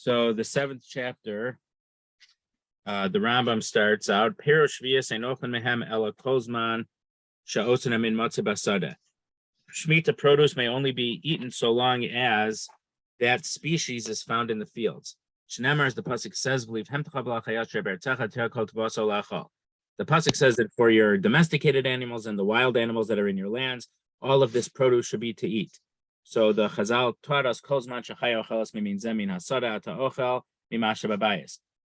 So the seventh chapter, the Rambam starts out, Perush Shvius Einochen Mehem Ela Kozman Sha'otanam Min Matzah Basada. Shmitta produce may only be eaten so long as that species is found in the fields. Shnemar, as the pasuk says, believe the pasuk says that for your domesticated animals and the wild animals that are in your lands, all of this produce should be to eat. So the Chazal taught us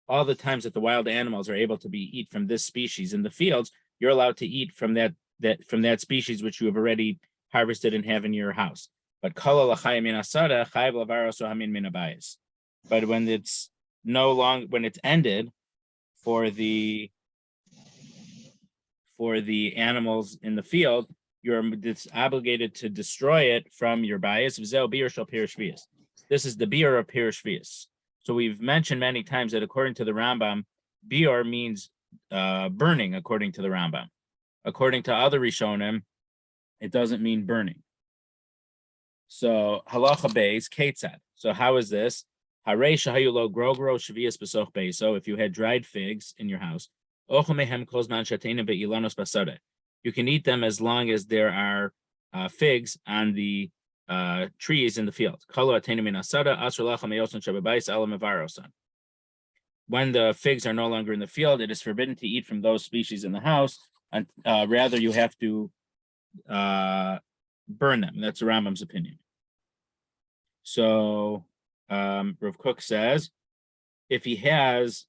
all the times that the wild animals are able to be eat from this species in the fields, you're allowed to eat from that species which you have already harvested and have in your house. But but when it's when it's ended for the animals in the field, you're obligated to destroy it from your bias. This is the biur of Pirush Shvius. So we've mentioned many times that according to the Rambam, biur means burning, according to the Rambam. According to other Rishonim, it doesn't mean burning. So halacha beis ketzad. So how is this? Harei shahayulo grogro shvius besoch beis. So if you had dried figs in your house, ochomehem kozman shatena be'ilanos basada. You can eat them as long as there are figs on the trees in the field. When the figs are no longer in the field, it is forbidden to eat from those species in the house, and rather you have to burn them. That's the Rambam's opinion. So Rav Kook says, if he has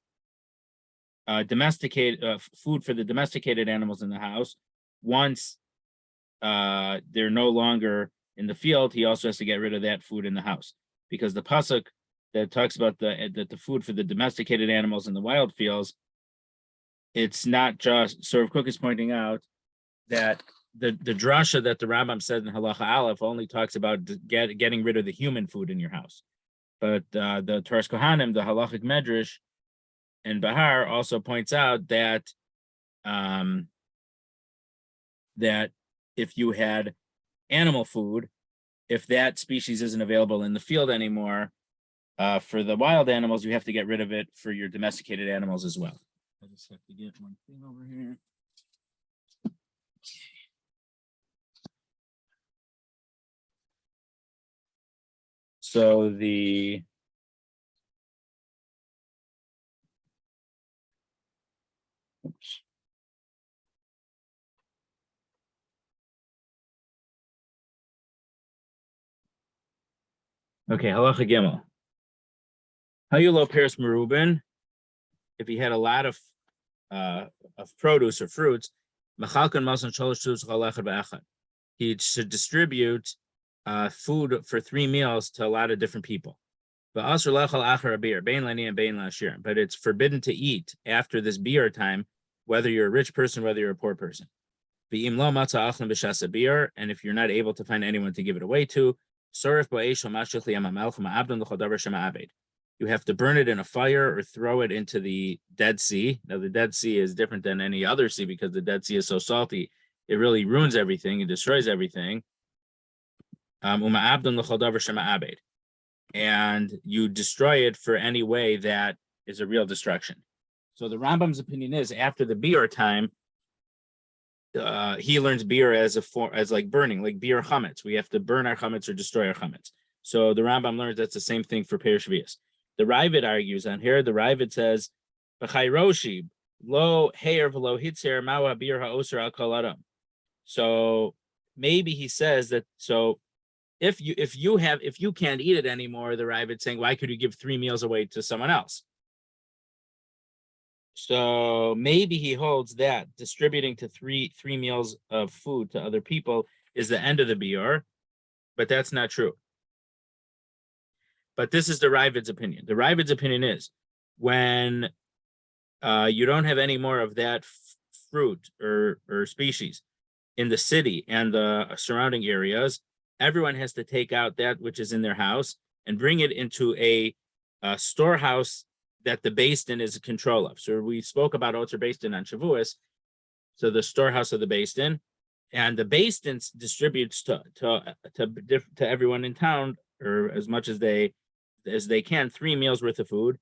domesticated food for the domesticated animals in the house, once they're no longer in the field, he also has to get rid of that food in the house, because the pasuk that talks about the food for the domesticated animals in the wild fields, it's not just. So Rav Kook is pointing out that the drasha that the Rambam said in Halacha Aleph only talks about getting rid of the human food in your house, but the Toras Kohanim, the halachic medrash in Bahar, also points out that that if you had animal food, if that species isn't available in the field anymore, for the wild animals, you have to get rid of it for your domesticated animals as well. I just have to get one thing over here. So the okay, halacha gimel. Hayulo peres merubin. If he had a lot of produce or fruits, he should distribute food for 3 meals to a lot of different people. But it's forbidden to eat after this biur time, whether you're a rich person, whether you're a poor person. And if you're not able to find anyone to give it away to, you have to burn it in a fire or throw it into the Dead Sea. Now, the Dead Sea is different than any other sea because the Dead Sea is so salty, it really ruins everything, it destroys everything. And you destroy it for any way that is a real destruction. So the Rambam's opinion is, after the biur time, he learns biur as like burning, like biur chametz. We have to burn our chametz or destroy our chametz. So the Rambam learns that's the same thing for Perush Shvius. The Ravid argues on here. The Ravid says, "B'chayroshi lo heir v'lo hitzer mawa biur ha'oser al kol adam." So maybe he says that. So if you can't eat it anymore, the Ravid's saying, why could you give 3 meals away to someone else? So maybe he holds that distributing to three meals of food to other people is the end of the biur, but that's not true. But this is the Ravid's opinion. The Ravid's opinion is, when you don't have any more of that fruit or species in the city and the surrounding areas, everyone has to take out that which is in their house and bring it into a storehouse that the Beis Din is in control of. So we spoke about Oter Beis Din on Shavuos, so the storehouse of the Beis Din, and the Beis Din distributes to everyone in town, or as much as they as they can 3 meals worth of food.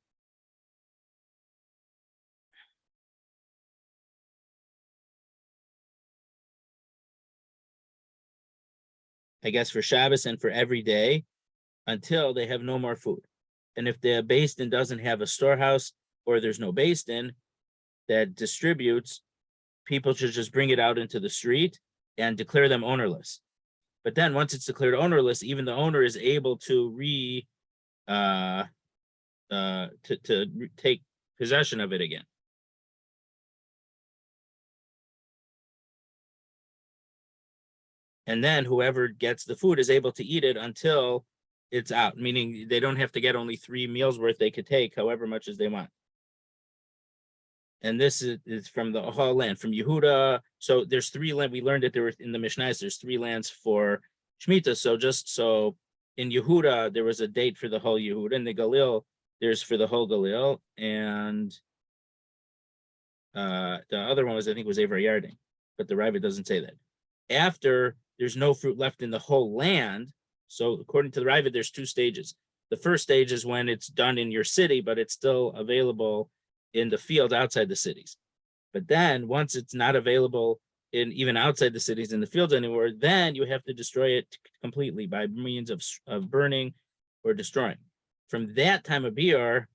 I guess for Shabbos and for every day until they have no more food. And if the Beis Din doesn't have a storehouse or there's no Beis Din that distributes, people should just bring it out into the street and declare them ownerless. But then once it's declared ownerless, even the owner is able to take possession of it again. And then whoever gets the food is able to eat it until it's out, meaning they don't have to get only 3 meals worth. They could take however much as they want. And this is from the whole land, from Yehuda. So there's 3 land. We learned that there were in the Mishnah, there's 3 lands for Shmitta. So in Yehuda, there was a date for the whole Yehuda. In the Galil, there's for the whole Galil. And the other one was, I think, was Aver Yarding, but the Rabbi doesn't say that. After there's no fruit left in the whole land. So according to the Rabbi, there's 2 stages. The first stage is when it's done in your city, but it's still available in the field outside the cities. But then once it's not available in even outside the cities in the fields anymore, then you have to destroy it completely by means of burning or destroying. From that time of Biur,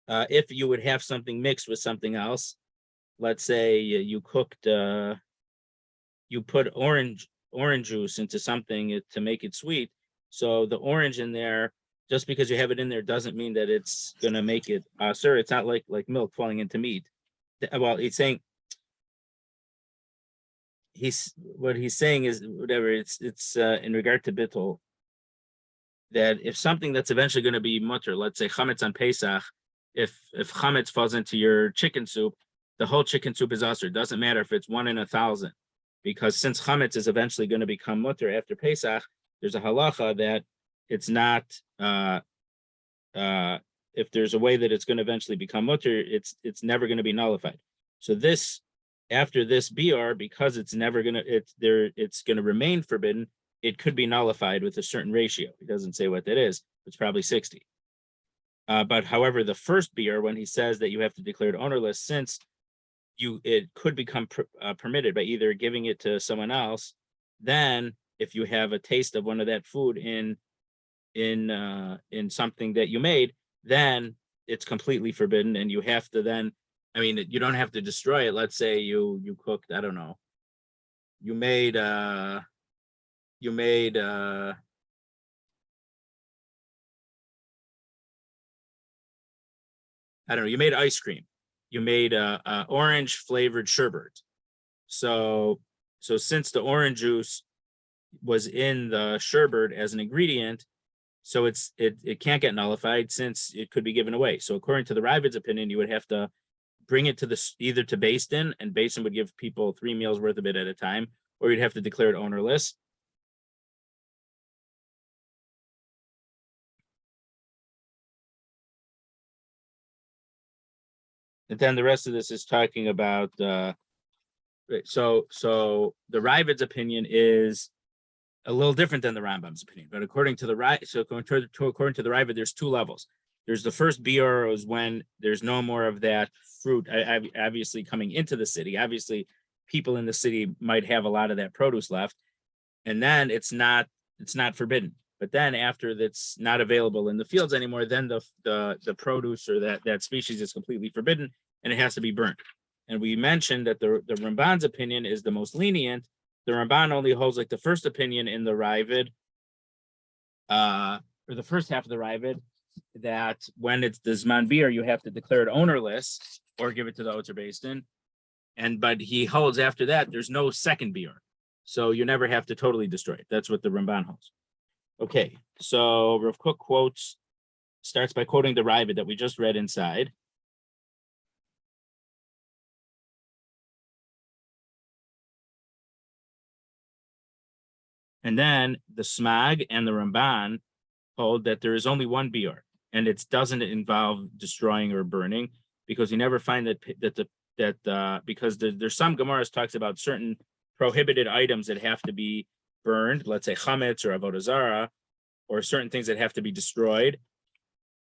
if you would have something mixed with something else, let's say you cooked, you put orange juice into something to make it sweet. So the orange in there, just because you have it in there, doesn't mean that it's going to make it sir. It's not like milk falling into meat. Well, he's saying what he's saying is whatever. It's in regard to bittul, that if something that's eventually going to be mutter, let's say chametz on Pesach, if chametz falls into your chicken soup, the whole chicken soup is usher. It doesn't matter if it's 1 in 1,000, because since chametz is eventually going to become mutter after Pesach, there's a halacha that it's not, if there's a way that it's going to eventually become mutter, it's never going to be nullified. So this, after this biur, because it's never going to, it's going to remain forbidden, it could be nullified with a certain ratio. He doesn't say what that is. It's probably 60. But however, the first biur, when he says that you have to declare it ownerless, since it could become permitted by either giving it to someone else, then if you have a taste of one of that food in something that you made, then it's completely forbidden, and you have to then, I mean, you don't have to destroy it. Let's say you cooked, I don't know, you made I don't know, you made ice cream, you made orange flavored sherbet. So since the orange juice was in the sherbet as an ingredient, so it can't get nullified since it could be given away. So according to the Ravid's opinion, you would have to bring it to either to Beis Din, and Beis Din would give people 3 meals worth of it at a time, or you'd have to declare it ownerless. And then the rest of this is talking about so the Ravid's opinion is a little different than the Rambam's opinion, but according to the according to the Ravid, there's 2 levels. There's the first biur is when there's no more of that fruit, obviously coming into the city. Obviously, people in the city might have a lot of that produce left, and then it's not forbidden. But then after that's not available in the fields anymore, then the produce or that species is completely forbidden, and it has to be burnt. And we mentioned that the Ramban's opinion is the most lenient. The Ramban only holds like the first opinion in the Ravid, or the first half of the Ravid, that when it's the Zman Biur, you have to declare it ownerless or give it to the Oter Beis Din. But he holds after that, there's no second Biur. So you never have to totally destroy it. That's what the Ramban holds. Okay, so Rav Kook starts by quoting the Ravid that we just read inside. And then the Smag and the Ramban hold that there is only one biur, and it doesn't involve destroying or burning, because you never find that because there's some Gemaras talks about certain prohibited items that have to be burned, let's say chametz or avodah zarah, or certain things that have to be destroyed,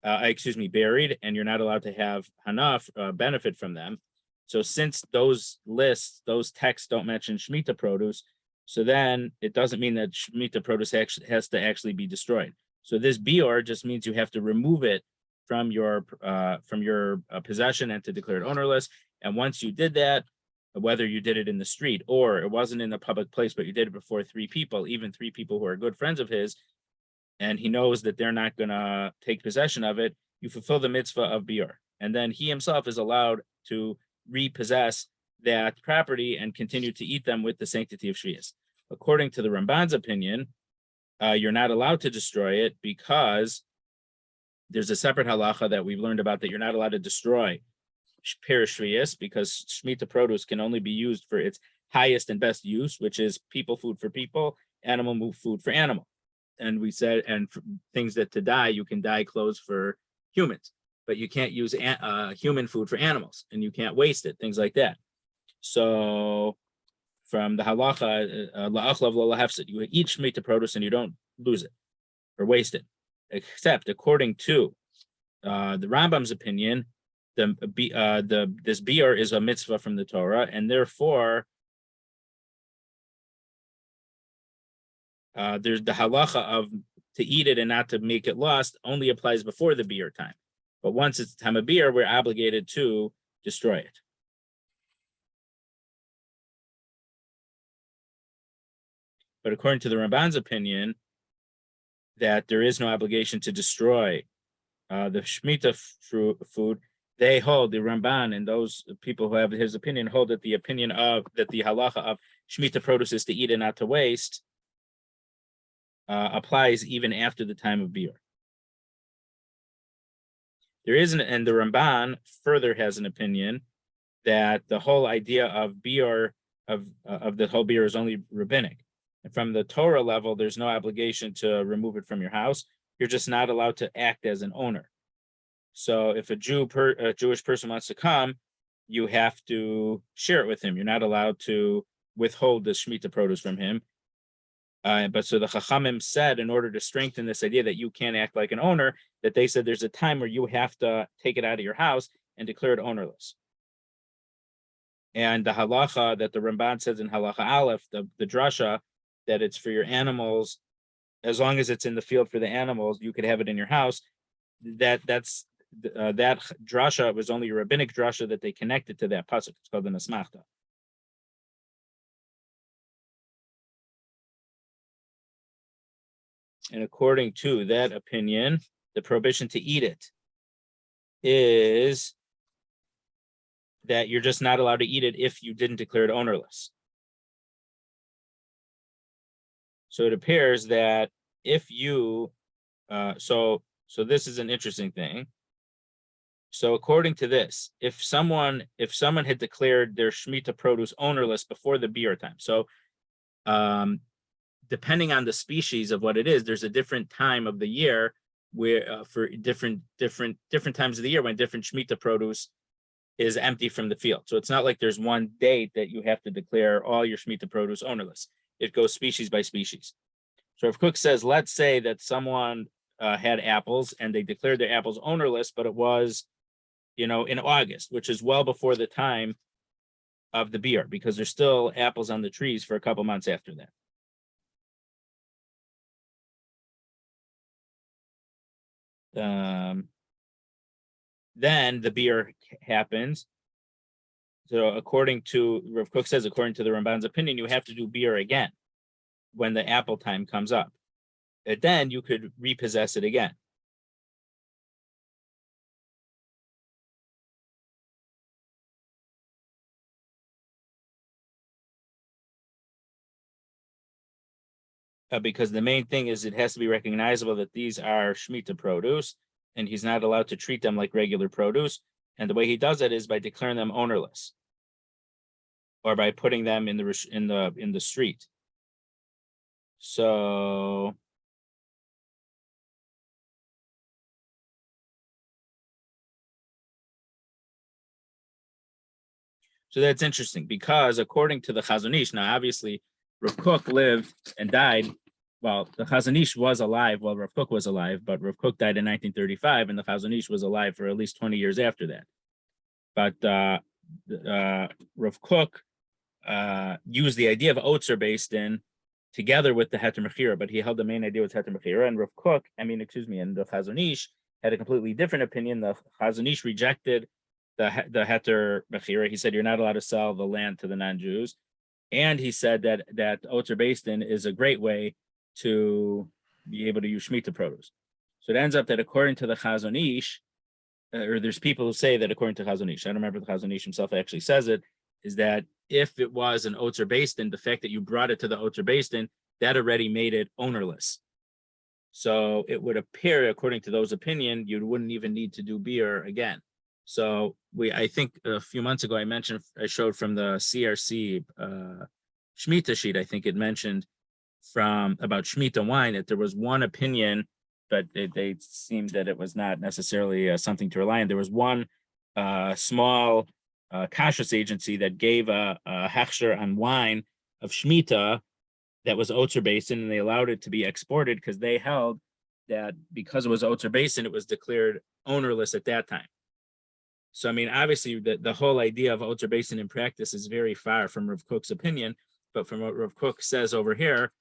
buried, and you're not allowed to have hanaf benefit from them. So since those lists, those texts don't mention Shmitta produce, so then it doesn't mean that Shmitta produce actually has to actually be destroyed. So this bior just means you have to remove it from your possession and to declare it ownerless. And once you did that, whether you did it in the street or it wasn't in a public place, but you did it before three people, even three people who are good friends of his, and he knows that they're not going to take possession of it, you fulfill the mitzvah of biur. And then he himself is allowed to repossess that property and continue to eat them with the sanctity of Shvius. According to the Ramban's opinion, you're not allowed to destroy it because there's a separate halacha that we've learned about that you're not allowed to destroy Pirish Shvius because Shmita produce can only be used for its highest and best use, which is people food for people, animal food for animal. And we said, and things that to dye, you can dye clothes for humans, but you can't use human food for animals, and you can't waste it, things like that. So from the halacha, la'achlav lo lahefsid, you eat shmita produce and you don't lose it or waste it, except according to the Rambam's opinion, this biur is a mitzvah from the Torah, and therefore there's the halacha of to eat it and not to make it lost only applies before the biur time. But once it's the time of biur, we're obligated to destroy it. But according to the Ramban's opinion, that there is no obligation to destroy the Shmita food, they hold, the Ramban and those people who have his opinion hold that the opinion of that the halacha of Shmita produce is to eat and not to waste applies even after the time of biur. There isn't, and the Ramban further has an opinion that the whole idea of biur of the whole biur is only rabbinic. And from the Torah level, there's no obligation to remove it from your house. You're just not allowed to act as an owner. So if a Jewish person wants to come, you have to share it with him. You're not allowed to withhold the Shemitah produce from him. But so the Chachamim said, in order to strengthen this idea that you can't act like an owner, that they said there's a time where you have to take it out of your house and declare it ownerless. And the halacha that the Ramban says in halacha Aleph, the drasha, that it's for your animals, as long as it's in the field for the animals, you could have it in your house. That drasha was only a rabbinic drasha that they connected to that pasuk. It's called the Nasmachta. And according to that opinion, the prohibition to eat it is that you're just not allowed to eat it if you didn't declare it ownerless. So it appears that if you, so this is an interesting thing. So according to this, if someone had declared their Shemitah produce ownerless before the biur time, so depending on the species of what it is, there's a different time of the year where for different times of the year when different Shemitah produce is empty from the field. So it's not like there's one date that you have to declare all your Shemitah produce ownerless. It goes species by species. So if Cook says, let's say that someone had apples and they declared their apples ownerless, but it was, in August, which is well before the time of the biur, because there's still apples on the trees for a couple months after that. Then the biur happens. So according to Rav Cook says, according to the Ramban's opinion, you have to do biur again when the apple time comes up. And then you could repossess it again. Because the main thing is it has to be recognizable that these are Shemitah produce, and he's not allowed to treat them like regular produce. And the way he does it is by declaring them ownerless, or by putting them in the street. So that's interesting, because according to the Chazon Ish, now obviously Rav Kook lived and died well, the Chazon Ish was alive while Rav Kook was alive, but Rav Kook died in 1935, and the Chazon Ish was alive for at least 20 years after that. But Rav Kook used the idea of Otzer based in together with the Heter Mechira, but he held the main idea with Heter Mechira, and Rav Kook, and the Chazon Ish had a completely different opinion. The Chazon Ish rejected the Heter Mechira. He said you're not allowed to sell the land to the non-Jews, and he said that Otzer based in is a great way to be able to use Shmitta produce. So it ends up that according to the Chazon Ish, or there's people who say that according to Chazon Ish, I don't remember if the Chazon Ish himself actually says it, is that if it was an Otzer based in, the fact that you brought it to the Otzer based in, that already made it ownerless. So it would appear, according to those opinion, you wouldn't even need to do beer again. So I think a few months ago I showed from the CRC Shmitta sheet, I think it mentioned about Shmitta wine that there was one opinion, but they seemed that it was not necessarily something to rely on. There was one small kashrus agency that gave a hechsher on wine of Shmitta that was Otzer Basin, and they allowed it to be exported because they held that because it was Otzer Basin, it was declared ownerless at that time. So, I mean, obviously, the whole idea of Otzer Basin in practice is very far from Rav Kook's opinion, but from what Rav Kook says over here,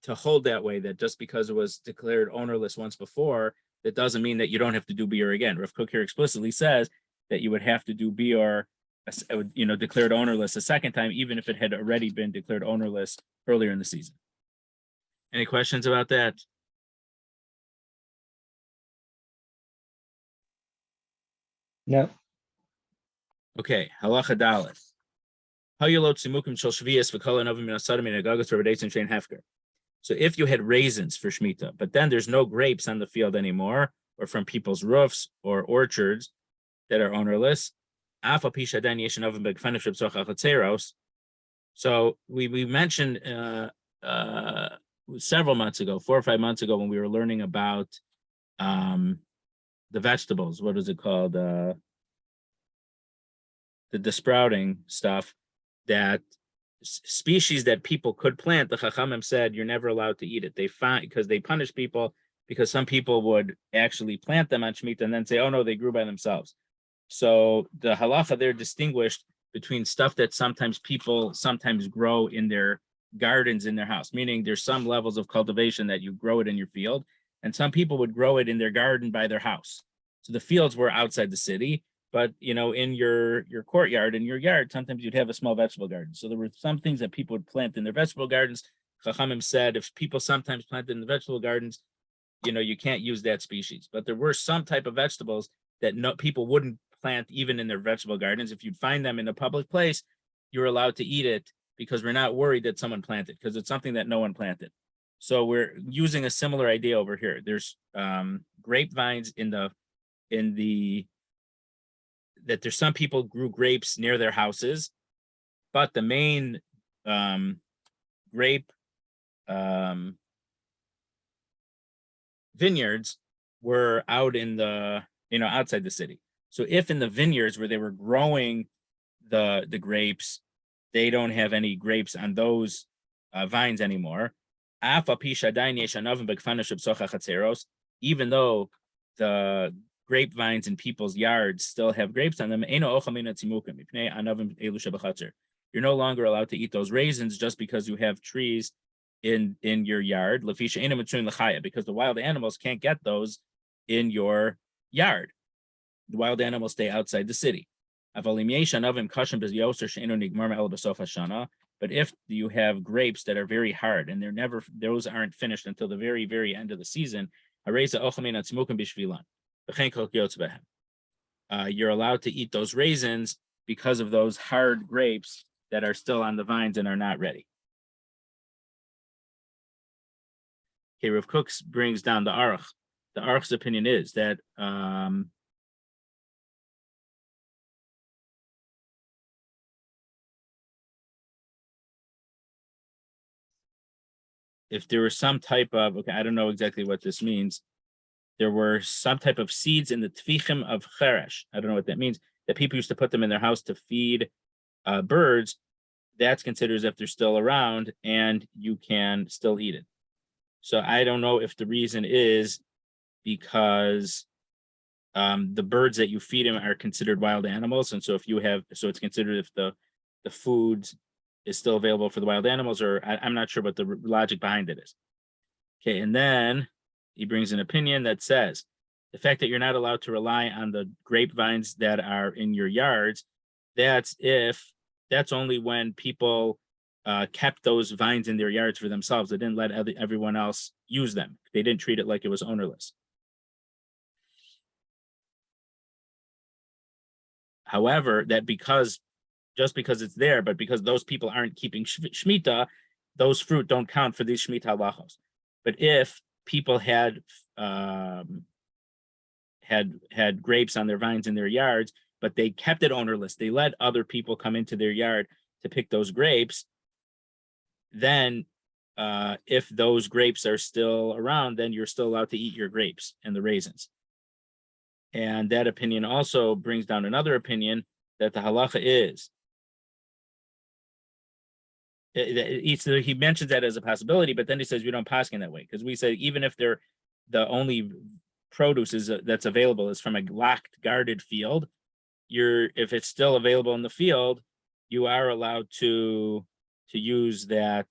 to hold that way, that just because it was declared ownerless once before, that doesn't mean that you don't have to do biur again. Rav Kook here explicitly says that you would have to do biur, declared ownerless a second time, even if it had already been declared ownerless earlier in the season. Any questions about that? No. Okay, halacha dalet. So if you had raisins for Shmita, but then there's no grapes on the field anymore, or from people's roofs or orchards that are ownerless, so we mentioned several months ago, 4 or 5 months ago, when we were learning about the vegetables, what is it called? The sprouting stuff, that species that people could plant, the Chachamim said you're never allowed to eat it. Because they punish people, because some people would actually plant them on Shemitah and then say, oh no, they grew by themselves. So the halacha there distinguished between stuff that people sometimes grow in their gardens in their house, meaning there's some levels of cultivation that you grow it in your field, and some people would grow it in their garden by their house. So the fields were outside the city, but in your courtyard, in your yard, sometimes you'd have a small vegetable garden. So there were some things that people would plant in their vegetable gardens. Chachamim said if people sometimes planted in the vegetable gardens, you can't use that species. But there were some type of vegetables that people wouldn't plant even in their vegetable gardens. If you'd find them in a public place, you're allowed to eat it because we're not worried that someone planted, because it's something that no one planted. So we're using a similar idea over here. There's grapevines that there's some people grew grapes near their houses, but the main grape vineyards were out in the outside the city. So if in the vineyards where they were growing the grapes, they don't have any grapes on those vines anymore, even though the grapevines in people's yards still have grapes on them, you're no longer allowed to eat those raisins just because you have trees in your yard, because the wild animals can't get those in your yard. The wild animals stay outside the city. But if you have grapes that are very hard and those aren't finished until the very, very end of the season, you're allowed to eat those raisins because of those hard grapes that are still on the vines and are not ready. Okay, Rav Kook brings down the Aruch. The Aruch's opinion is that if there was some type of, I don't know exactly what this means. There were some type of seeds in the tfichim of cheresh. I don't know what that means. That people used to put them in their house to feed birds. that's considered as if they're still around and you can still eat it. So I don't know if the reason is because the birds that you feed them are considered wild animals, and so if you have, so it's considered if the food is still available for the wild animals, or I'm not sure what the logic behind it is. Okay, and then he brings an opinion that says the fact that you're not allowed to rely on the grapevines that are in your yards, that's only when people kept those vines in their yards for themselves. They didn't let everyone else use them. They didn't treat it like it was ownerless. However, that just because it's there, but because those people aren't keeping Shmitta, those fruit don't count for these Shmitta halachos. But if people had grapes on their vines in their yards, but they kept it ownerless, they let other people come into their yard to pick those grapes, then if those grapes are still around, then you're still allowed to eat your grapes and the raisins. And that opinion also brings down another opinion that the halacha is. He mentions that as a possibility, but then he says we don't paskin that way, because we say even if they're the only produce that's available is from a locked, guarded field, if it's still available in the field, you are allowed to use that.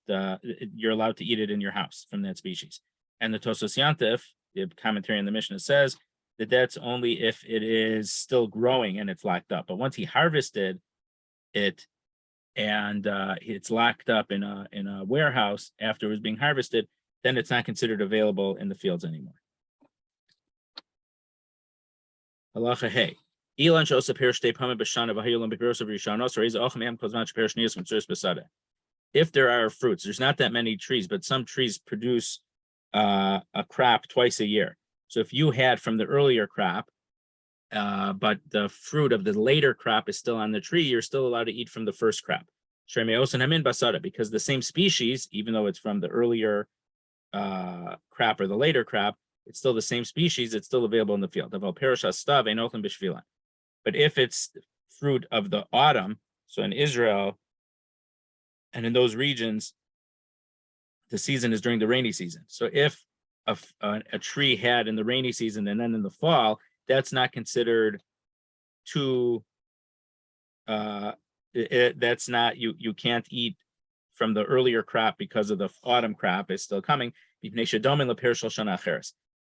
You're allowed to eat it in your house from that species. And the Tosos Yantif, the commentary on the Mishnah, says that that's only if it is still growing and it's locked up. But once he harvested it and it's locked up in a warehouse after it was being harvested, then it's not considered available in the fields anymore. Halacha hey. If there are fruits, there's not that many trees, but some trees produce a crop twice a year. So if you had from the earlier crop, but the fruit of the later crop is still on the tree, you're still allowed to eat from the first crop. Because the same species, even though it's from the earlier crop or the later crop, it's still the same species, it's still available in the field. But if it's fruit of the autumn, so in Israel and in those regions, the season is during the rainy season. So if a tree had in the rainy season and then in the fall, that's not considered that's not, you can't eat from the earlier crop because of the autumn crop is still coming.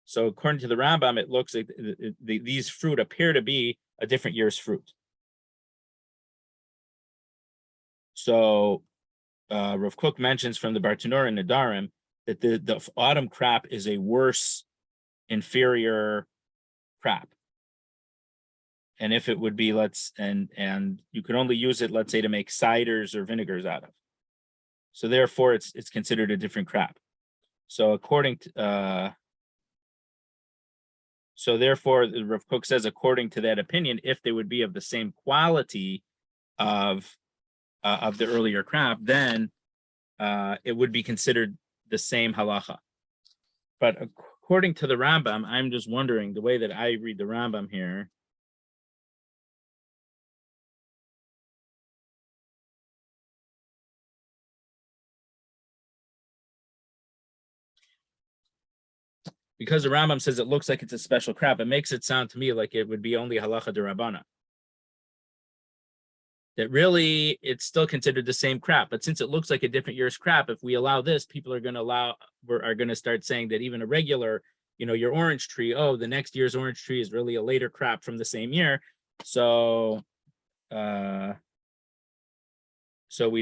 So according to the Rambam, it looks like these fruit appear to be a different year's fruit. So Rav Kook mentions from the Bartanura and Nadarim that the autumn crop is a worse, inferior crop. And if it would be, and you can only use it, let's say, to make ciders or vinegars out of. So therefore, it's considered a different crop. So according to, so therefore, Rav Kook says, according to that opinion, if they would be of the same quality of the earlier crop, then it would be considered the same halacha. But according to the Rambam, I'm just wondering, the way that I read the Rambam here, because the Rambam says it looks like it's a special crop, it makes it sound to me like it would be only halacha d'Rabbana. That really it's still considered the same crop, but since it looks like a different year's crop, if we allow this, people are going to start saying that even a regular, your orange tree, the next year's orange tree is really a later crop from the same year, so we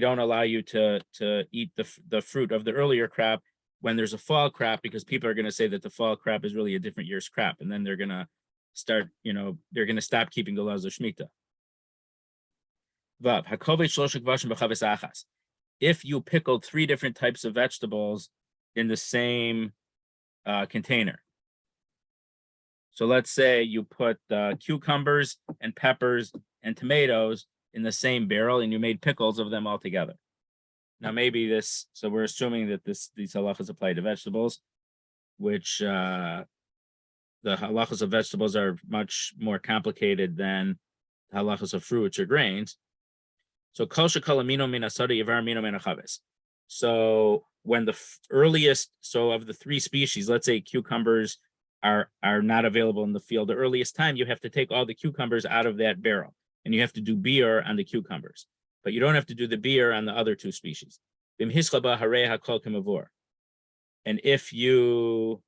don't allow you to eat the fruit of the earlier crop when there's a fall crop, because people are going to say that the fall crop is really a different year's crop, and then they're going to start, they're going to stop keeping the laws of Shmitta. If you pickled 3 different types of vegetables in the same container, so let's say you put cucumbers and peppers and tomatoes in the same barrel and you made pickles of them all together. Now maybe so we're assuming that these halachas apply to vegetables, which the halachas of vegetables are much more complicated than the halachas of fruits or grains. So kol shekol amino min asada yavar amino min hachaves. So when the earliest, so of the three species, let's say cucumbers are not available in the field, the earliest time you have to take all the cucumbers out of that barrel, and you have to do beer on the cucumbers, but you don't have to do the beer on the other two species. And if you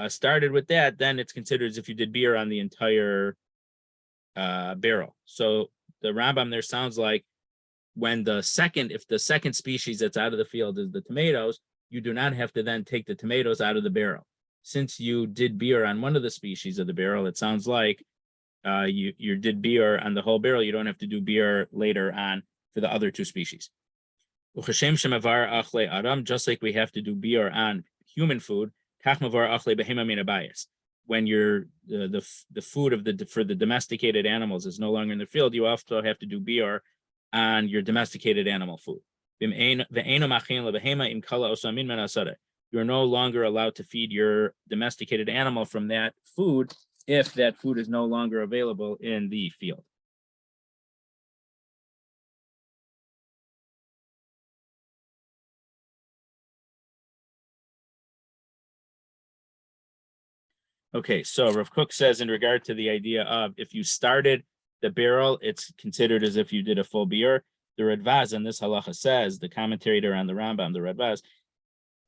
started with that, then it's considered as if you did beer on the entire barrel. So the Rambam there sounds like if the second species that's out of the field is the tomatoes, you do not have to then take the tomatoes out of the barrel. Since you did beer on one of the species of the barrel, it sounds like you did beer on the whole barrel. You don't have to do beer later on for the other two species. Just like we have to do beer on human food, when you're the food for the domesticated animals is no longer in the field, you also have to do beer on your domesticated animal food. You're no longer allowed to feed your domesticated animal from that food if that food is no longer available in the field. Okay, so Rav Kook says in regard to the idea of if you started the barrel, it's considered as if you did a full beer. The Radvaz in this halacha says, the commentator on the Rambam, the Radvaz,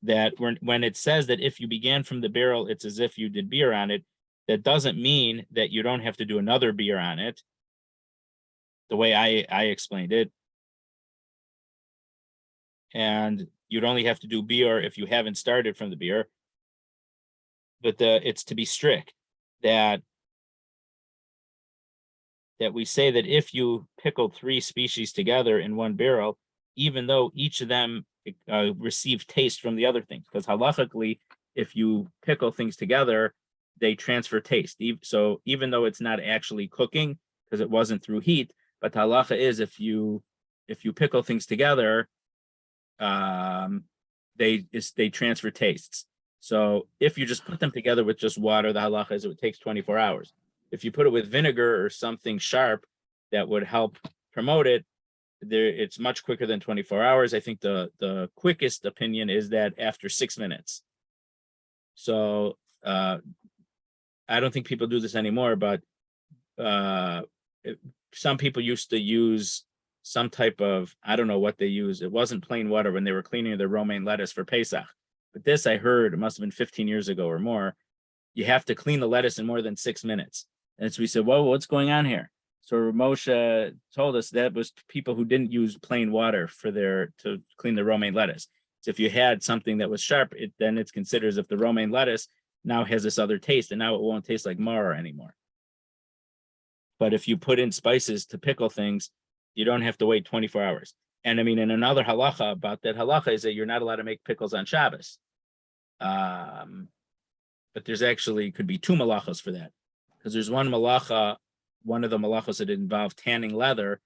that when it says that if you began from the barrel, it's as if you did beer on it, that doesn't mean that you don't have to do another beer on it, the way I explained it. And you'd only have to do beer if you haven't started from the beer. But it's to be strict that we say that if you pickle three species together in one barrel, even though each of them receive taste from the other things, because halachically, if you pickle things together, they transfer taste. So even though it's not actually cooking because it wasn't through heat, but the halacha is if you pickle things together, they transfer tastes. So if you just put them together with just water, the halacha is it takes 24 hours. If you put it with vinegar or something sharp that would help promote it, it's much quicker than 24 hours. I think the quickest opinion is that after 6 minutes. So I don't think people do this anymore, but some people used to use some type of, I don't know what they use. It wasn't plain water when they were cleaning their romaine lettuce for Pesach. But this I heard, it must have been 15 years ago or more. You have to clean the lettuce in more than 6 minutes. And so we said, whoa, what's going on here? So Moshe told us that was people who didn't use plain water to clean the romaine lettuce. So if you had something that was sharp, then it's considered as if the romaine lettuce now has this other taste, and now it won't taste like maror anymore. But if you put in spices to pickle things, you don't have to wait 24 hours. And I mean, in another halacha about that halacha is that you're not allowed to make pickles on Shabbos. But there's actually could be two malachos for that, because there's one malacha, one of the malachos that involved tanning leather.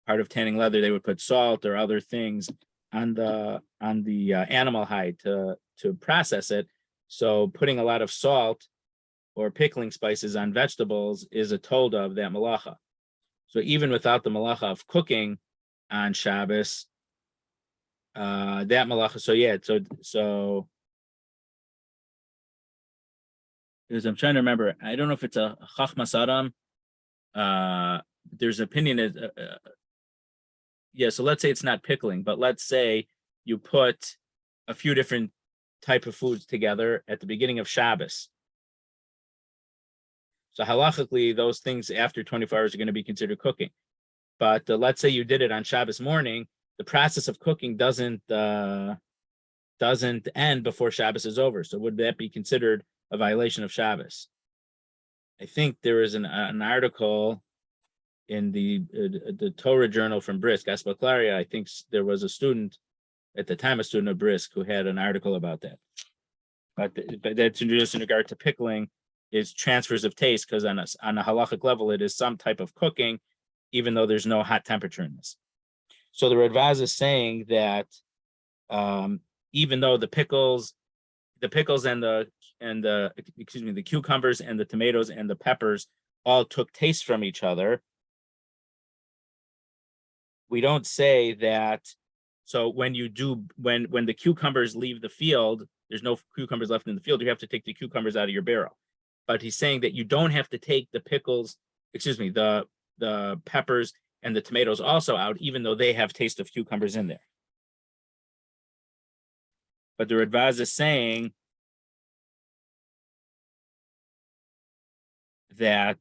Part of tanning leather, they would put salt or other things on the animal hide to process it. So putting a lot of salt or pickling spices on vegetables is a tolda of that malacha. So even without the malacha of cooking on Shabbos, that malacha. So yeah, so because I'm trying to remember, I don't know if it's a chachmas adam. There's an opinion that yeah. So let's say it's not pickling, but let's say you put a few different type of foods together at the beginning of Shabbos. So halachically, those things after 24 hours are going to be considered cooking. But let's say you did it on Shabbos morning, the process of cooking doesn't end before Shabbos is over. So would that be considered a violation of Shabbos? I think there is an article in the Torah journal from Brisk, Aspaklaria. I think there was a student at the time, a student of Brisk, who had an article about that. But that's just in regard to pickling is transfers of taste, because on a halachic level, it is some type of cooking, even though there's no hot temperature in this. So the Radvaz is saying that even though the pickles and the cucumbers and the tomatoes and the peppers all took taste from each other, we don't say that. So when you do, when the cucumbers leave the field, there's no cucumbers left in the field, you have to take the cucumbers out of your barrel. But he's saying that you don't have to take the pickles, excuse me, the peppers and the tomatoes also out, even though they have taste of cucumbers in there. But the Radvaz is saying that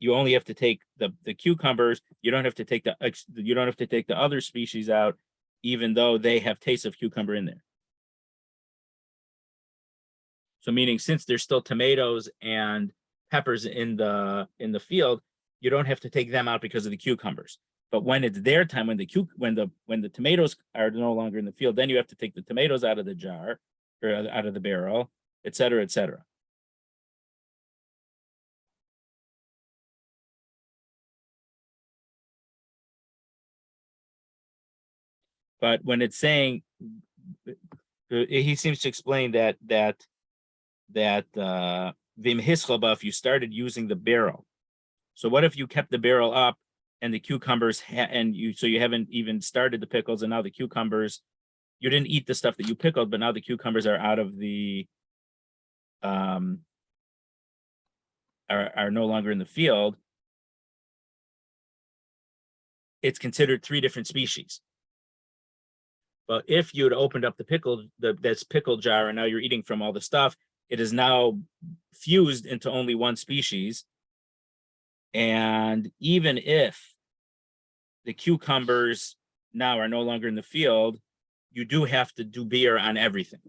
you only have to take the cucumbers. You don't have to take the other species out, even though they have taste of cucumber in there. So meaning, since there's still tomatoes and peppers in the field, you don't have to take them out because of the cucumbers. But when it's their time, when the tomatoes are no longer in the field, then you have to take the tomatoes out of the jar or out of the barrel, et cetera, et cetera. But when it's saying, he seems to explain that vim hischaba, if you started using the barrel. So what if you kept the barrel up and the cucumbers so you haven't even started the pickles, and now the cucumbers, you didn't eat the stuff that you pickled, but now the cucumbers are out of the are no longer in the field. It's considered 3 different species. But if you had opened up that's pickle jar, and now you're eating from all the stuff, it is now fused into only one species. And even if the cucumbers now are no longer in the field, you do have to do beer on everything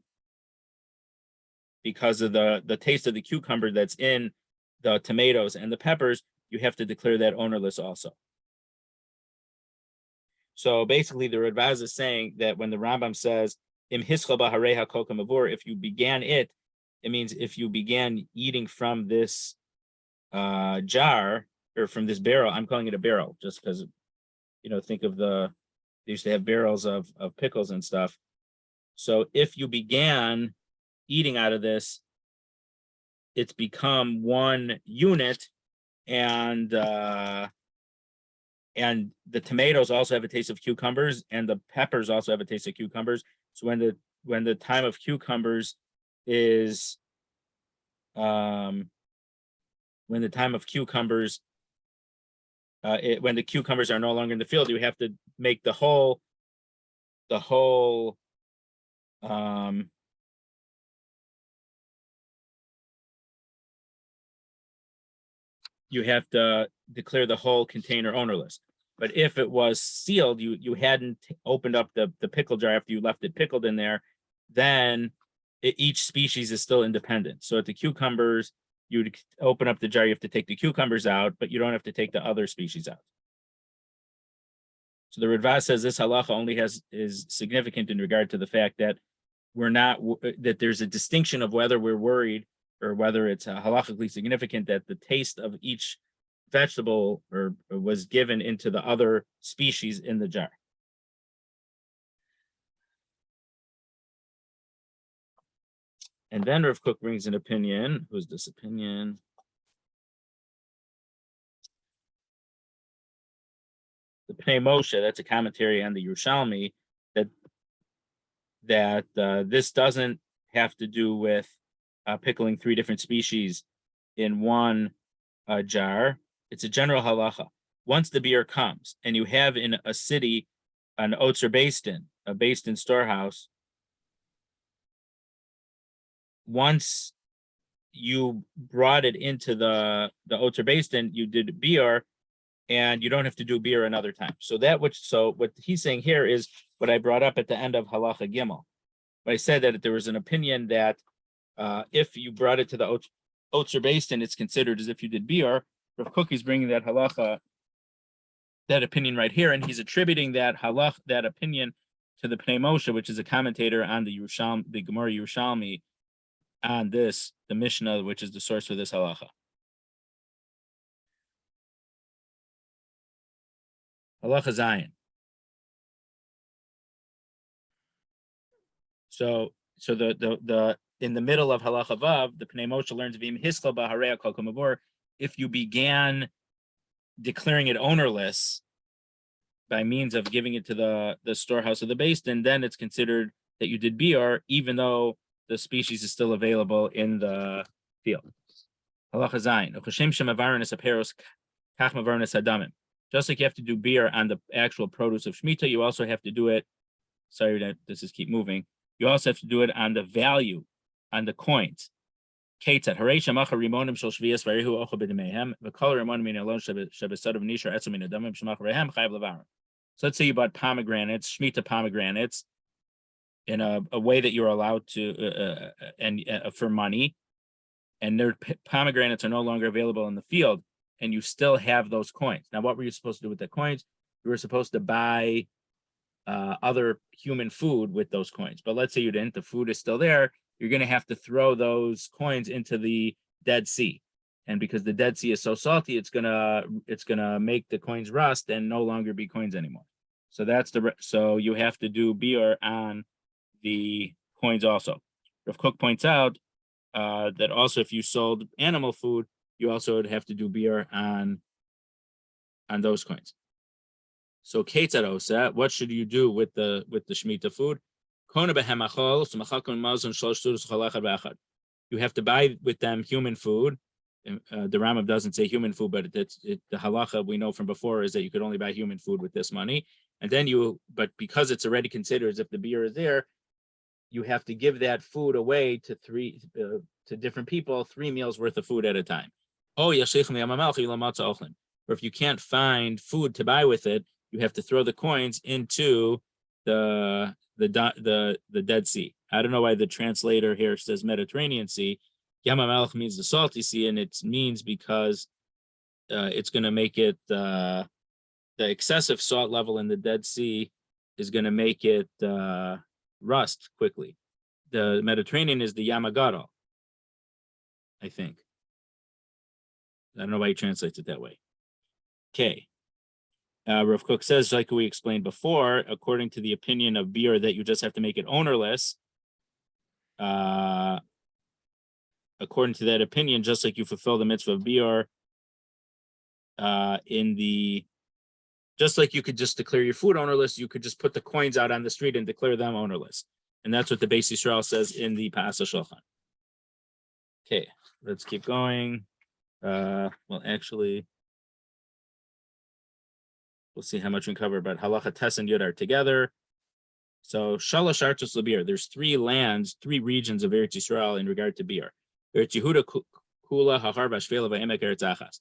because of the taste of the cucumber that's in the tomatoes and the peppers. You have to declare that ownerless also. So basically, the Radvaz is saying that when the Rambam says im hischal b'hareha kol kamavur, if you began it means if you began eating from this jar or from this barrel. I'm calling it a barrel just because, think of they used to have barrels of pickles and stuff. So if you began eating out of this, it's become one unit, and the tomatoes also have a taste of cucumbers, and the peppers also have a taste of cucumbers. So when the time of cucumbers is when the cucumbers are no longer in the field, you have to make the whole you have to declare the whole container ownerless. But if it was sealed, you hadn't opened up the pickle jar after you left it pickled in there, then each species is still independent. So at the cucumbers, you'd open up the jar, you have to take the cucumbers out, but you don't have to take the other species out. So the Radvaz says this halacha only is significant in regard to the fact that that there's a distinction of whether we're worried or whether it's halachically significant that the taste of each vegetable or was given into the other species in the jar. And then Rav Kook brings an opinion. Who's this opinion? The Pnei Moshe, that's a commentary on the Yerushalmi, that this doesn't have to do with pickling 3 different species in one jar. It's a general halacha. Once the beer comes and you have in a city an Otzer Bastin, a Bastin storehouse, once you brought it into the Otzer Bastin, you did beer, and you don't have to do beer another time. So what he's saying here is what I brought up at the end of Halacha Gimel. When I said that there was an opinion that if you brought it to the Otzer Bastin, it's considered as if you did beer. Rav Kook is bringing that halacha, that opinion right here, and he's attributing that opinion to the Pnei Moshe, which is a commentator on the Gemara Yerushalmi on this, the Mishnah, which is the source for this halacha. Halacha Zayin. So the in the middle of Halacha Vav, the Pnei Moshe learns v'im hiskal b'hareya kol kamavur. If you began declaring it ownerless, by means of giving it to the storehouse of the base, then it's considered that you did biur, even though the species is still available in the field. Halacha zayin. Just like you have to do biur on the actual produce of Shmitta, you also have to do it. Sorry that this is keep moving. You also have to do it on the value, on the coins. Ketzad harei shamacha rimonim shel shvius v'arihu ocha b'demehem v'kol rimonim min alon shebesad of nishar etzum min adamim shemach rehem chayav levarim. So let's say you bought pomegranates, Shmitta pomegranates, in a way that you're allowed to, for money, and their pomegranates are no longer available in the field, and you still have those coins. Now, what were you supposed to do with the coins? You were supposed to buy other human food with those coins. But let's say you didn't, the food is still there, you're going to have to throw those coins into the Dead Sea. And because the Dead Sea is so salty, it's gonna make the coins rust and no longer be coins anymore. So so you have to do biur on the coins also. Rav Kook points out that also if you sold animal food, you also would have to do biur on those coins. So ketzad osa, what should you do with the Shmitta food? You have to buy with them human food. The Rambam doesn't say human food, but the halacha we know from before is that you could only buy human food with this money. And then but because it's already considered as if the biur is there, you have to give that food away to different people, 3 meals worth of food at a time. Or if you can't find food to buy with it, you have to throw the coins into the Dead Sea. I don't know why the translator here says Mediterranean Sea. Yam HaMelech means the salty sea, and it means because it's going to make it the excessive salt level in the Dead Sea is going to make it rust quickly. The Mediterranean is the Yam HaGadol, I think. I don't know why he translates it that way. Okay. Rav Kook says, like we explained before, according to the opinion of biur that you just have to make it ownerless, according to that opinion, just like you fulfill the mitzvah of biur just like you could just declare your food ownerless, you could just put the coins out on the street and declare them ownerless. And that's what the Beis Yisrael says in the Pa'asa Shulchan. Okay, let's keep going. Actually, we'll see how much we can cover, but halacha tes and yud are together. So shalosh artos lebir. There's 3 regions of Eretz Yisrael in regard to biur. Eretz Yehuda kula hahar v'ashvela v'emek eretz achas.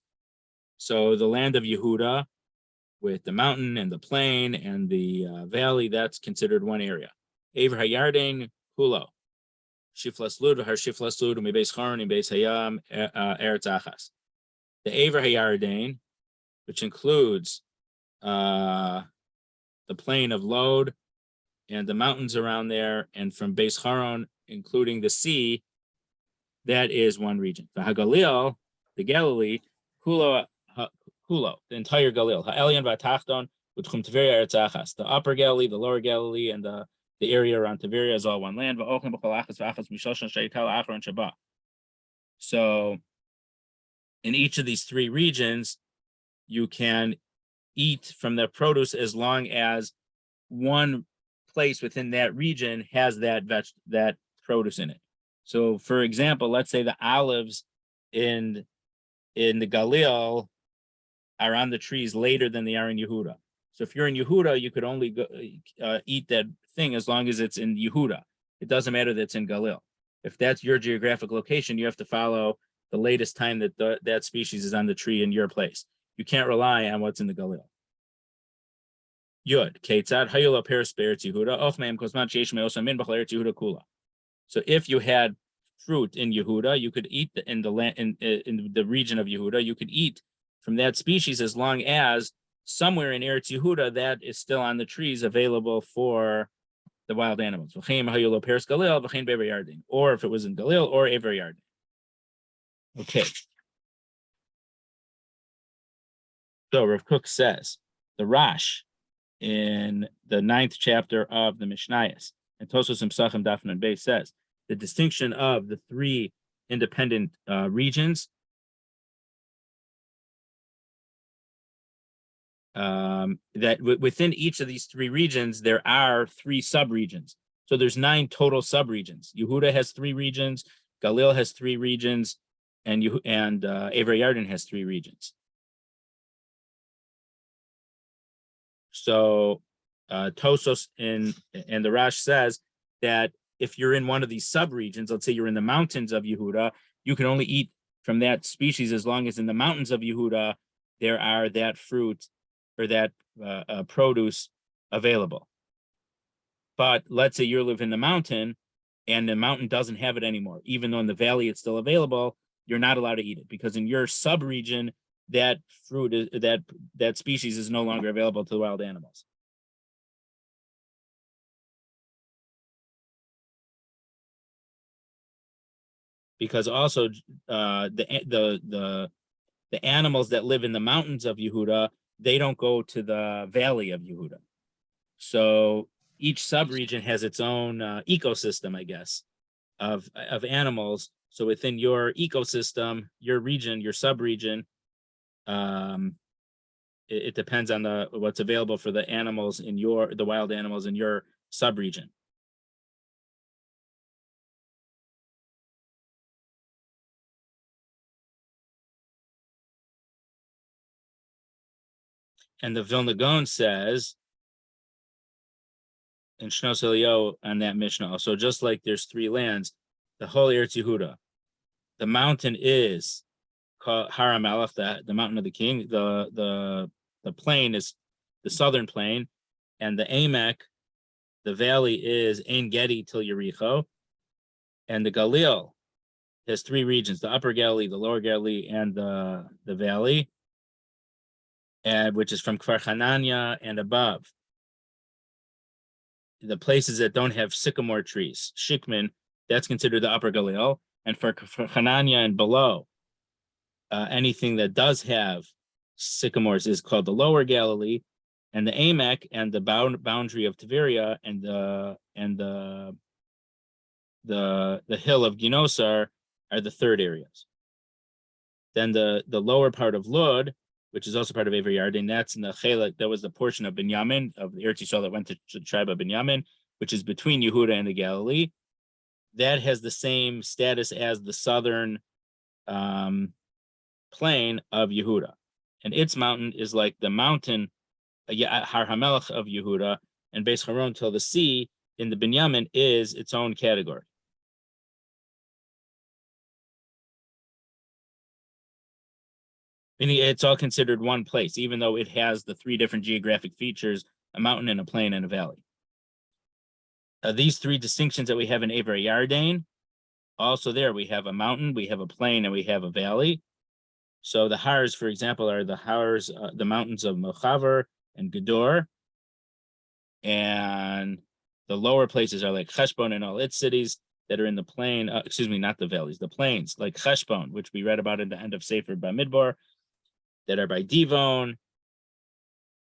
So the land of Yehuda, with the mountain and the plain and the valley, that's considered one area. Ever hayarden kulo. Shiflas lud v'har shiflas lud u'mibeis charon u'mibeis hayam eretz achas. The Ever hayarden, which includes the plain of Lod and the mountains around there, and from Beis Haron, including the sea, that is one region. The Hagalil, the Galilee, Kulo, the entire Galil, Ha'elion v'Tachton, Utchum Tveria Eretz Achas. The upper Galilee, the lower Galilee, and the area around Tveria is all one land. So, in each of these 3 regions, you can eat from the produce as long as one place within that region has that produce in it. So, for example, let's say the olives in the Galil are on the trees later than they are in Yehuda. So if you're in Yehuda, you could only eat that thing as long as it's in Yehuda. It doesn't matter that it's in Galil. If that's your geographic location, you have to follow the latest time that that species is on the tree in your place. You can't rely on what's in the Galil. Yud, Ketzad, Hayula Peres Beretz Yehuda, Ochmeim Kosman Sheish Meosa Min Bachal Eretz Yehuda Kula. So if you had fruit in Yehuda, you could eat in the region of Yehuda, you could eat from that species as long as somewhere in Eretz Yehuda that is still on the trees available for the wild animals. Or if it was in Galil or Ever Yarden. Okay. So Rav Kook says, the Rash in the 9th chapter of the Mishnayos, and Tosos and Psachim Daf Nun Beis says, the distinction of the 3 independent regions that within each of these three regions, there are three subregions. So there's 9 total subregions. Yehuda has 3 regions, Galil has 3 regions, and Avery Yarden has 3 regions. So Tosos and the Rash says that if you're in one of these subregions, let's say you're in the mountains of Yehuda, you can only eat from that species as long as in the mountains of Yehuda there are that fruit or that produce available. But let's say you live in the mountain and the mountain doesn't have it anymore, even though in the valley it's still available, you're not allowed to eat it because in your subregion, that fruit is that species is no longer available to the wild animals. Because also the animals that live in the mountains of Yehuda, they don't go to the valley of Yehuda. So each subregion has its own ecosystem, I guess, of animals. So within your ecosystem, your region, your subregion, it depends on what's available for the animals in the wild animals in your subregion. And the Vilna Gaon says in Shnos Elio on that Mishnah. So just like there's 3 lands, the whole Eretz Yehuda, the mountain is called Har HaMelech, the mountain of the king. The plain is the southern plain, and the Amek, the valley, is Ein Gedi till Yericho, and the Galil has 3 regions: the Upper Galilee, the Lower Galilee, and the valley, and which is from Kfar Hanania and above. The places that don't have sycamore trees, Shikman, that's considered the Upper Galil, and for Hanania and below, anything that does have sycamores is called the Lower Galilee, and the Amek and the boundary of Tiberia and the hill of Ginosar are the 3rd areas. Then the lower part of Lud, which is also part of Avery Yarden, that's in the Chelek, that was the portion of Binyamin, of the Eretz Yisrael that went to the tribe of Binyamin, which is between Yehuda and the Galilee. That has the same status as the southern plain of Yehuda. And its mountain is like the mountain, Har HaMelech of Yehuda, and Beis Haron till the sea in the Binyamin is its own category. Meaning it's all considered one place, even though it has the 3 different geographic features, a mountain and a plain and a valley. These 3 distinctions that we have in Avery Yarden, also there we have a mountain, we have a plain, and we have a valley. So the Hars, for example, are the Hars, the mountains of Mochaver and Gedor. And the lower places are like Cheshbon and all its cities that are in the plain, not the valleys, the plains, like Cheshbon, which we read about at the end of Sefer Bamidbar, that are by Divon.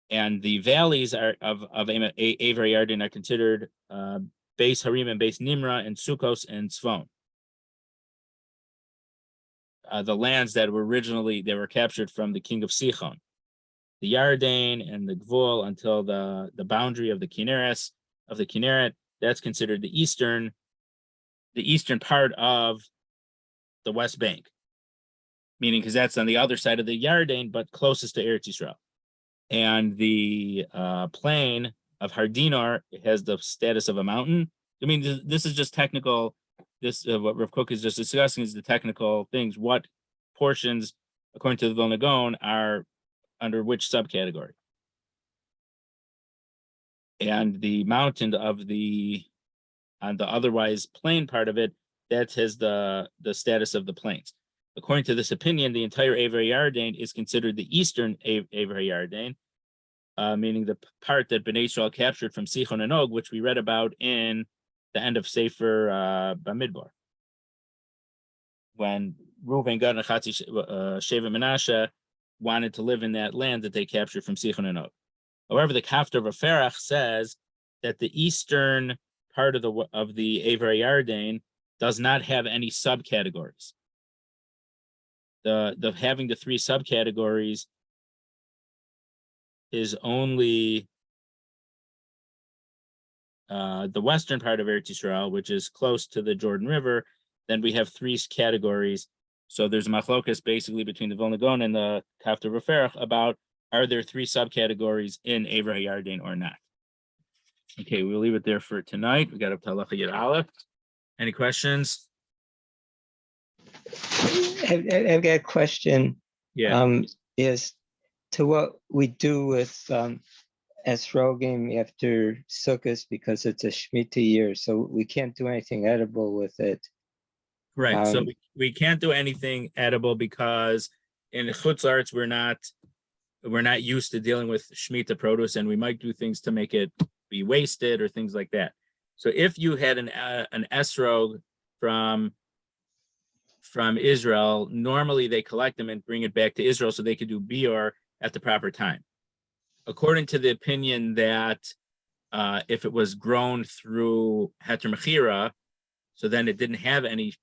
And the valleys are of Avery Yarden are considered Beis Harim and Beis Nimra and Sukkos and Tzvon. The lands that were captured from the king of Sichon, the Yarden and the Gvul until the boundary of the Kinneret, that's considered the eastern part of the West Bank, meaning because that's on the other side of the Yarden, but closest to Eretz Yisrael. And the plain of Hardinor has the status of a mountain. I mean, this is just technical. What Rav Kook is just discussing is the technical things. What portions, according to the Vilna Gaon, are under which subcategory? And the mountain on the otherwise plain part of it, that has the status of the plains. According to this opinion, the entire Avery Yarden is considered the eastern Avery Yarden, meaning the part that Bnei Yisrael captured from Sichon and Og, which we read about in the end of Sefer Bamidbar, when Reuven, Gad, and Chatzi Sheva Menashe wanted to live in that land that they captured from Sichon and Og. However, the Kaftar of Aferach says that the eastern part of the Avery Yarden does not have any subcategories. The having the 3 subcategories is only the western part of Eretz Yisrael, which is close to the Jordan River, then we have three categories. So there's machlokas basically between the Vilna Gaon and the Kafta Referach about are there three subcategories in Ever HaYarden or not? Okay, we'll leave it there for tonight. We got up to Halacha Yud Aleph. Any questions? I've got a question. Yeah. Is to what we do with esrogim after Sukkot because it's a Shmitta year, so we can't do anything edible with it. Right. So we can't do anything edible because in Chutz La'aretz we're not used to dealing with Shmita produce, and we might do things to make it be wasted or things like that. So if you had an esrog from Israel, normally they collect them and bring it back to Israel so they could do bior at the proper time. According to the opinion that if it was grown through heter mechira, so then it didn't have any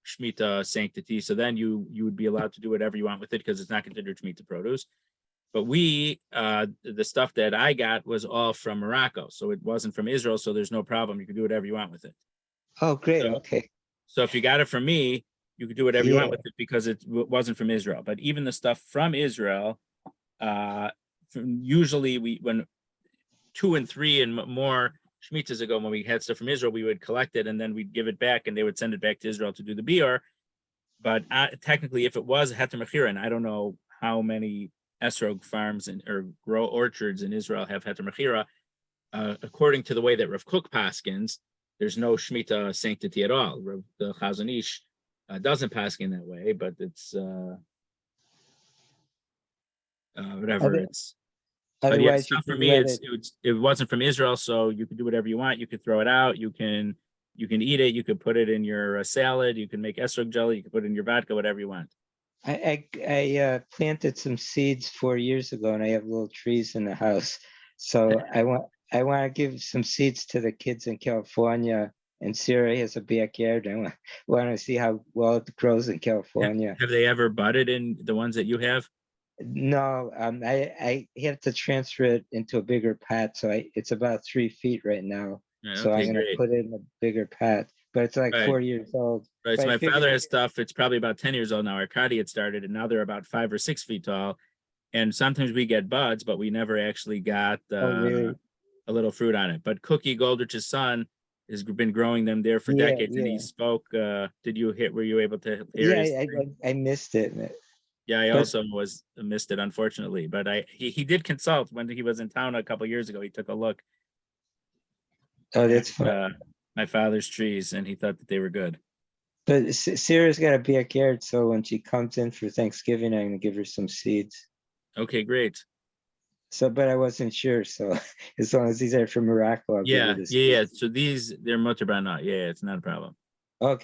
Shmita sanctity, so then you would be allowed to do whatever you want with it because it's not considered Shmita produce. But the stuff that I got was all from Morocco, so it wasn't from Israel, so there's no problem. You can do whatever you want with it. Oh, great. So, okay. So if you got it from me, you could do whatever you want with it because it wasn't from Israel. But even the stuff from Israel, usually when 2 and 3 and more Shmitas ago, when we had stuff from Israel, we would collect it and then we'd give it back and they would send it back to Israel to do the bior. But technically, if it was heter mechira, and I don't know how many esrog farms or grow orchards in Israel have heter mechira, according to the way that Rav Kook paskins, there's no Shmita sanctity at all. The Chazon Ish doesn't paskin that way, but it's whatever it's. But yeah, stuff for me, it wasn't from Israel, so you can do whatever you want. You could throw it out. You can eat it. You could put it in your salad. You can make esrog jelly. You can put it in your vodka, whatever you want. I planted some seeds 4 years ago, and I have little trees in the house. So I want to give some seeds to the kids in California. And Sarah has a backyard. I want to see how well it grows in California. Have they ever budded in the ones that you have? No, I have to transfer it into a bigger pot. So it's about 3 feet right now. Yeah, so I'm going to put it in a bigger pot. But it's like 4 years old. Right. So my father has stuff. It's probably about 10 years old now. Arkady had started, and now they're about 5 or 6 feet tall. And sometimes we get buds, but we never actually got a little fruit on it. But Cookie Goldrich's son has been growing them there for decades, and he spoke. Were you able to hear? Yeah, I missed it. Yeah, I also missed it, unfortunately. But he did consult when he was in town a couple of years ago. He took a look. Oh, that's fun. My father's trees, and he thought that they were good. But Sarah's got a backyard, so when she comes in for Thanksgiving, I'm gonna give her some seeds. Okay, great. So, but I wasn't sure. So, as long as these are from Morocco, I'll give her the seeds. So they're mutter banah. Yeah, it's not a problem. Okay.